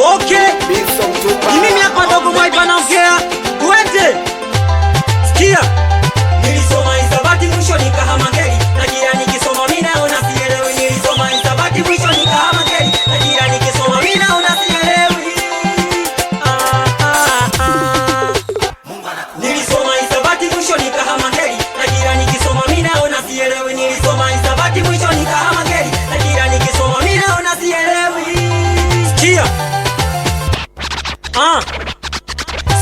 Okay. Ni mimi hapa Dogo Mwaiba naongea. Twende. Sikia. Nilisoma hisabati mwisho nikahama ngeli. Na jirani kisoma mimi naona sielewi. Nilisoma hisabati mwisho nikahama ngeli. Na jirani kisoma mimi naona sielewi. Nilisoma hisabati mwisho nikahama ngeli. Na jirani kisoma mimi naona sielewi. Nilisoma hisabati mwisho nikahama ngeli. Na jirani kisoma mimi naona sielewi. Sikia.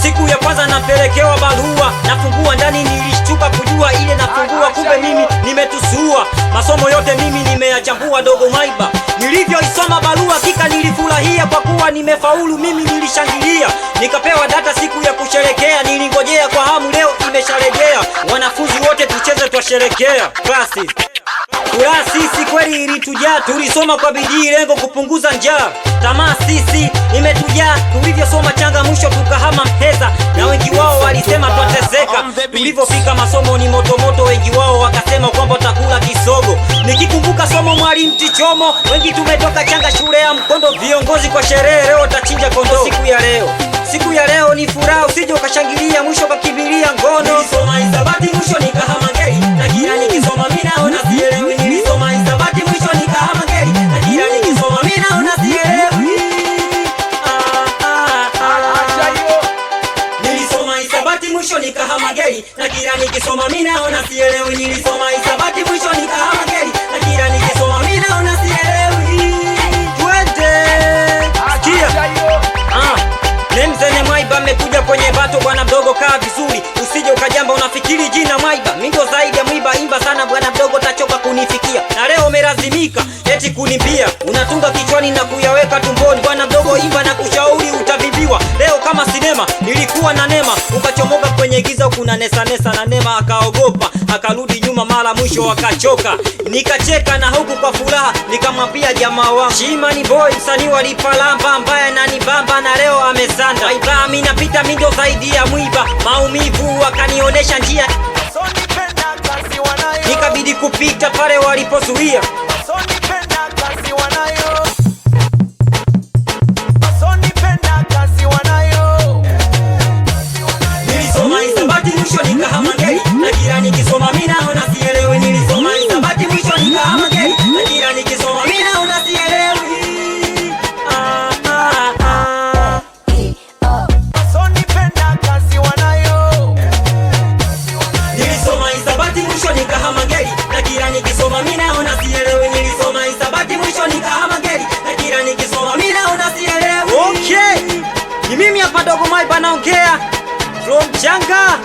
Siku ya kwanza napelekewa barua, nafungua ndani nilishtuka kujua ile nafungua, kumbe mimi nimetusua. Masomo yote mimi nimeyachambua Dogo Mwaiba. Nilivyoisoma barua hakika nilifurahia kwa kuwa nimefaulu, mimi nilishangilia. Nikapewa data siku ya kusherekea, nilingojea kwa hamu, leo imesharejea. Wanafunzi wote tucheze twasherekea. Classes. Furaha sisi kweli ilitujaa, tulisoma kwa bidii lengo kupunguza njaa. Tamaa sisi imetujaa, tulivyosoma changa mwisho tukahama Mheza. Na wengi wao walisema twatezeka, tulivyofika masomo ni moto, wengi wao wakasema kwamba takula kisogo. Nikikumbuka somo mwalimu Tichomo, wengi tumetoka changa shule ya Mkondo. Viongozi kwa sherehe leo tachinja kondoo. Siku ya leo ni furaha, usije ukashangilia mwisho kakimbilia ngono. Nilisoma hisabati mwisho nikahama ngeli. Na jirani kisoma mimi naona sielewi. Nilisoma hisabati mwisho nikahama ngeli. Na jirani kisoma mimi naona sielewi. Nilisoma hisabati mwisho nikahama ngeli. Na jirani kisoma mimi naona sielewi. Nilisoma hisabati mwisho nikahama ngeli. Na jirani kisoma mimi naona sielewi. Twende. Sikia. Nemzene Mwaiba amekuja kwenye bato bwana mdogo, kaa vizuri usije ukajamba unafikiri jina Mwaiba. Mimi ndo zaidi ya Mwaiba, imba sana bwana mdogo tachoka kunifikia. Na leo umelazimika eti kunimbia, unatunga kichwani na kuyaweka tumboni. Bwana mdogo imba na kushauri utavibiwa. Leo kama sinema nilikuwa na Nema, ukachomoka kwenye giza kuna nesa na Nema akaogopa, akarudi nyuma mara mwisho akachoka. Nikacheka na huku kwa furaha nikamwambia jamaa wangu Shimani boy msanii walipalamba mbaya na nibamba, na leo amesanda. Mwaiba mimi napita mimi ndo zaidi ya Mwaiba, maumivu wakanionesha njia, nikabidi kupita pale walipozuia. Nilisoma hisabati mwisho nikahama ngeli. Na jirani kisoma mimi naona sielewi. Nilisoma hisabati mwisho nikahama ngeli. Na jirani kisoma mimi naona sielewi. Nilisoma hisabati mwisho nikahama ngeli. Na jirani kisoma mimi naona sielewi. Nilisoma hisabati mwisho nikahama ngeli. Na jirani kisoma mimi naona sielewi. Okay. Ni mimi hapa Dogo Mwaiba naongea. From Changa.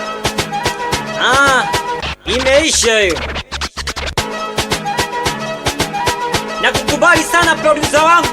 Imeisha hiyo. Nakukubali sana producer wangu.